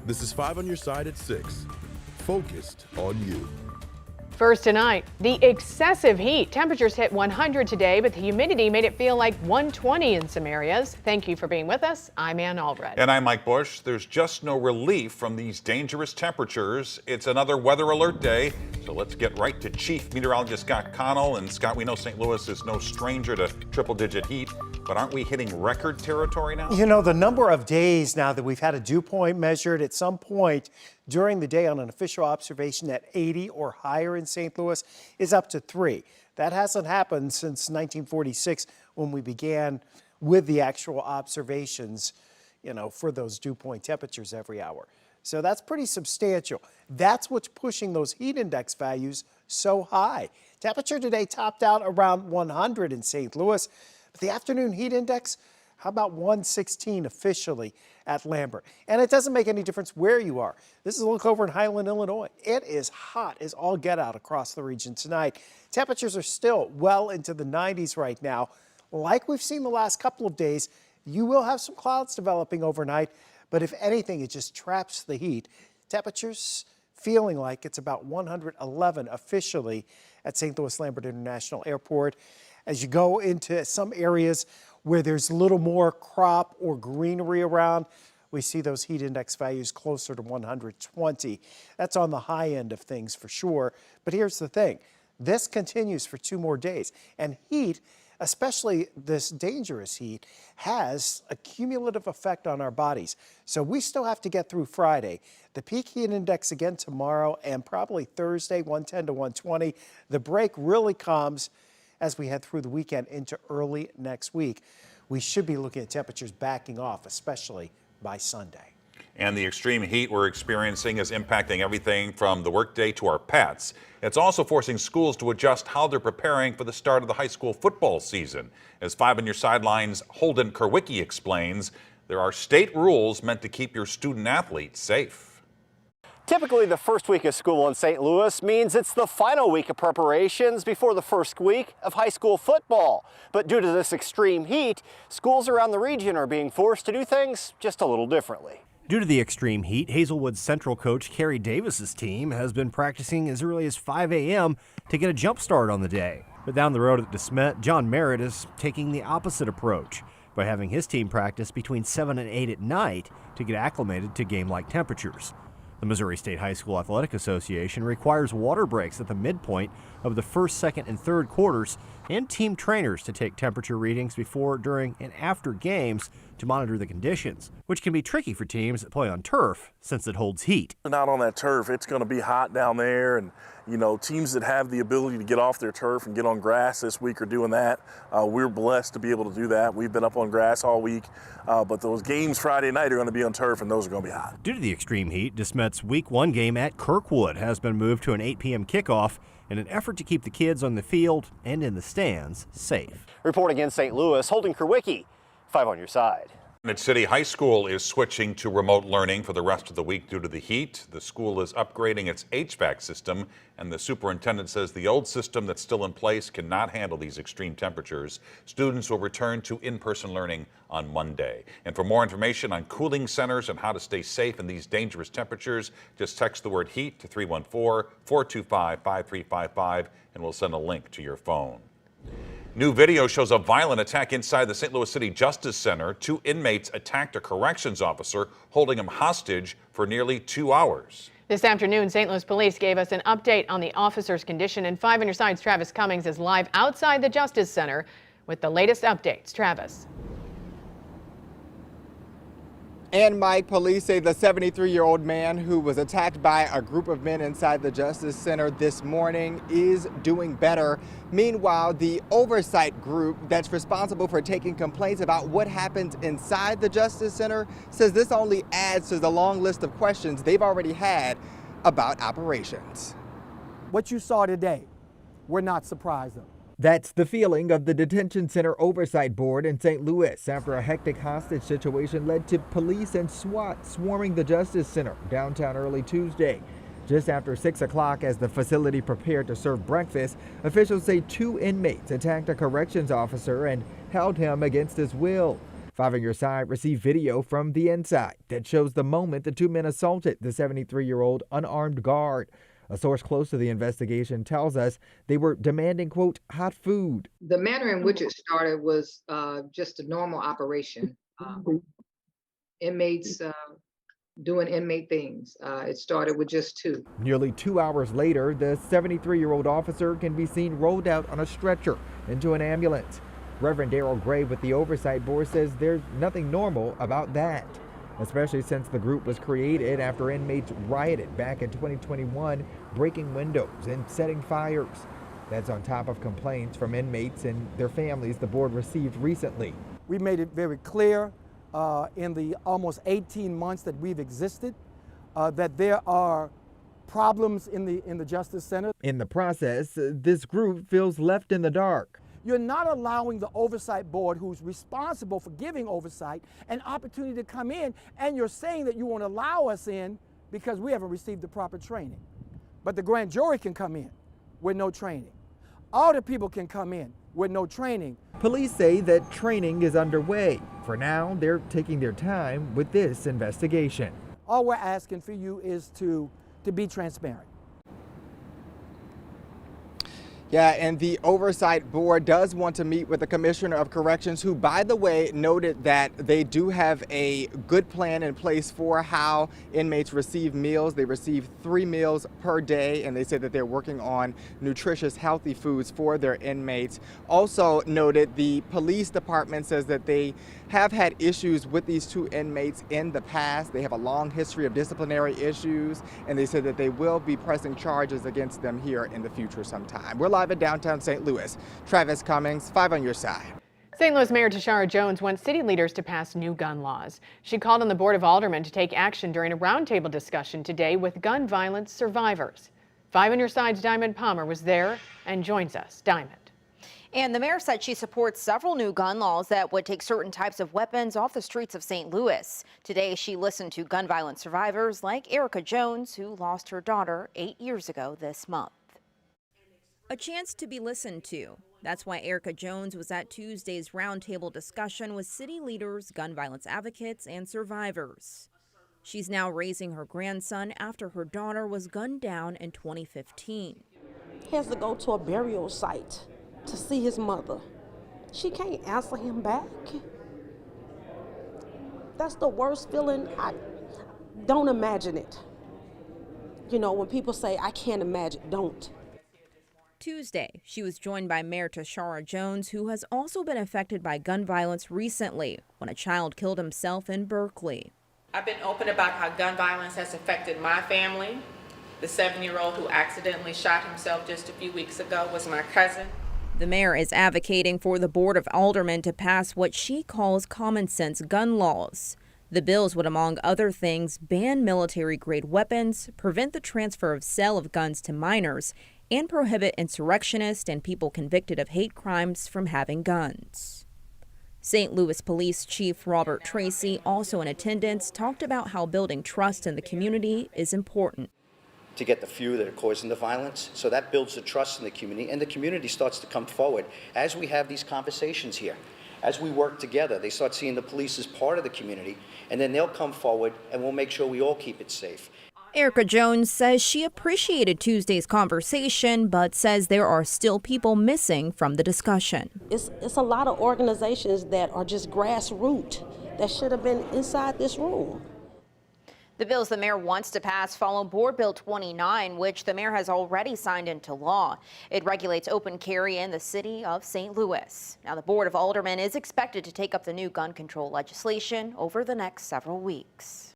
This is 5 on your side at 6. Focused on you. First tonight, the excessive heat. Temperatures hit 100 today, but the humidity made it feel like 120 in some areas. Thank you for being with us. I'm Ann Allred. And I'm Mike Bush. There's just no relief from these dangerous temperatures. It's another weather alert day, so let's get right to Chief Meteorologist Scott Connell. And Scott, we know St. Louis is no stranger to triple-digit heat, but aren't we hitting record territory now? You know, the number of days now that we've had a dew point measured at some point during the day on an official observation at 80 or higher in St. Louis is up to 3. That hasn't happened since 1946 when we began with the actual observations, you know, for those dew point temperatures every hour. So that's pretty substantial. That's what's pushing those heat index values so high. Temperature today topped out around 100 in St. Louis, but the afternoon heat index, how about 116 officially at Lambert? And it doesn't make any difference where you are. This is a look over in Highland, Illinois. It is hot as all get out across the region tonight. Temperatures are still well into the 90s right now. Like we've seen the last couple of days, you will have some clouds developing overnight, but if anything, it just traps the heat. Temperatures feeling like it's about 111 officially at St. Louis Lambert International Airport. As you go into some areas where there's a little more crop or greenery around, we see those heat index values closer to 120. That's on the high end of things for sure. But here's the thing. This continues for 2 more days. And heat, especially this dangerous heat, has a cumulative effect on our bodies. So we still have to get through Friday. The peak heat index again tomorrow and probably Thursday, 110 to 120. The break really comes as we head through the weekend into early next week. We should be looking at temperatures backing off, especially by Sunday. And the extreme heat we're experiencing is impacting everything from the workday to our pets. It's also forcing schools to adjust how they're preparing for the start of the high school football season. As 5 on your Sidelines' Holden Kerwicki explains, there are state rules meant to keep your student athletes safe. Typically, the first week of school in St. Louis means it's the final week of preparations before the first week of high school football. But due to this extreme heat, schools around the region are being forced to do things just a little differently. Due to the extreme heat, Hazelwood Central coach Kerry Davis's team has been practicing as early as 5 a.m. to get a jump start on the day. But down the road at DeSmet, John Merritt is taking the opposite approach by having his team practice between 7 and 8 at night to get acclimated to game-like temperatures. The Missouri State High School Athletic Association requires water breaks at the midpoint of the first, second, and third quarters and team trainers to take temperature readings before, during, and after games to monitor the conditions, which can be tricky for teams that play on turf since it holds heat. Out on that turf, it's going to be hot down there, and you know, teams that have the ability to get off their turf and get on grass this week are doing that. We're blessed to be able to do that. We've been up on grass all week, but those games Friday night are going to be on turf, and those are going to be hot. Due to the extreme heat, DeSmet's Week 1 game at Kirkwood has been moved to an 8 p.m. kickoff in an effort to keep the kids on the field and in the stands safe. Reporting in St. Louis, Holden Kerwicki, 5 on your side. Granite City High School is switching to remote learning for the rest of the week due to the heat. The school is upgrading its HVAC system, and the superintendent says the old system that's still in place cannot handle these extreme temperatures. Students will return to in-person learning on Monday. And for more information on cooling centers and how to stay safe in these dangerous temperatures, just text the word HEAT to 314-425-5355, and we'll send a link to your phone. New video shows a violent attack inside the St. Louis City Justice Center. 2 inmates attacked a corrections officer, holding him hostage for nearly 2 hours. This afternoon, St. Louis police gave us an update on the officer's condition, and 5 on your side's Travis Cummings is live outside the Justice Center with the latest updates. Travis. And Mike, police say the 73-year-old man who was attacked by a group of men inside the Justice Center this morning is doing better. Meanwhile, the oversight group that's responsible for taking complaints about what happens inside the Justice Center says this only adds to the long list of questions they've already had about operations. What you saw today, we're not surprised of. That's the feeling of the Detention Center Oversight Board in St. Louis after a hectic hostage situation led to police and SWAT swarming the Justice Center downtown early Tuesday. Just after 6 o'clock, as the facility prepared to serve breakfast, officials say 2 inmates attacked a corrections officer and held him against his will. Five on Your Side received video from the inside that shows the moment the two men assaulted the 73-year-old unarmed guard. A source close to the investigation tells us they were demanding, quote, hot food. The manner in which it started was just a normal operation. Inmates doing inmate things. It started with just two. Nearly 2 hours later, the 73-year-old officer can be seen rolled out on a stretcher into an ambulance. Reverend Daryl Gray with the Oversight Board says there's nothing normal about that, especially since the group was created after inmates rioted back in 2021, breaking windows and setting fires. That's on top of complaints from inmates and their families the board received recently. We made it very clear in the almost 18 months that we've existed that there are problems in the Justice Center. In the process, this group feels left in the dark. You're not allowing the Oversight Board, who's responsible for giving oversight, an opportunity to come in, and you're saying that you won't allow us in because we haven't received the proper training. But the grand jury can come in with no training. All the people can come in with no training. Police say that training is underway. For now, they're taking their time with this investigation. All we're asking for you is to be transparent. Yeah, and the Oversight Board does want to meet with the Commissioner of Corrections, who, by the way, noted that they do have a good plan in place for how inmates receive meals. They receive 3 meals per day, and they said that they're working on nutritious, healthy foods for their inmates. Also noted the police department says that they have had issues with these 2 inmates in the past. They have a long history of disciplinary issues, and they said that they will be pressing charges against them here in the future sometime. We're live in downtown St. Louis. Travis Cummings, 5 on Your Side. St. Louis Mayor Tashara Jones wants city leaders to pass new gun laws. She called on the Board of Aldermen to take action during a roundtable discussion today with gun violence survivors. 5 on Your Side's Diamond Palmer was there and joins us. Diamond. And the mayor said she supports several new gun laws that would take certain types of weapons off the streets of St. Louis. Today, she listened to gun violence survivors like Erica Jones, who lost her daughter 8 years ago this month. A chance to be listened to. That's why Erica Jones was at Tuesday's roundtable discussion with city leaders, gun violence advocates, and survivors. She's now raising her grandson after her daughter was gunned down in 2015. He has to go to a burial site to see his mother. She can't answer him back. That's the worst feeling. I don't imagine it. You know, when people say, I can't imagine, don't. Tuesday, she was joined by Mayor Tashara Jones, who has also been affected by gun violence recently when a child killed himself in Berkeley. I've been open about how gun violence has affected my family. The 7-year-old who accidentally shot himself just a few weeks ago was my cousin. The mayor is advocating for the Board of Aldermen to pass what she calls common sense gun laws. The bills would, among other things, ban military-grade weapons, prevent the transfer of sale of guns to minors, and prohibit insurrectionists and people convicted of hate crimes from having guns. St. Louis Police Chief Robert Tracy, also in attendance, talked about how building trust in the community is important. To get the few that are causing the violence, so that builds the trust in the community, and the community starts to come forward as we have these conversations here. As we work together, they start seeing the police as part of the community, and then they'll come forward and we'll make sure we all keep it safe. Erica Jones says she appreciated Tuesday's conversation, but says there are still people missing from the discussion. It's a lot of organizations that are just grassroots that should have been inside this room. The bills the mayor wants to pass follow Board Bill 29, which the mayor has already signed into law. It regulates open carry in the city of St. Louis. Now, the Board of Aldermen is expected to take up the new gun control legislation over the next several weeks.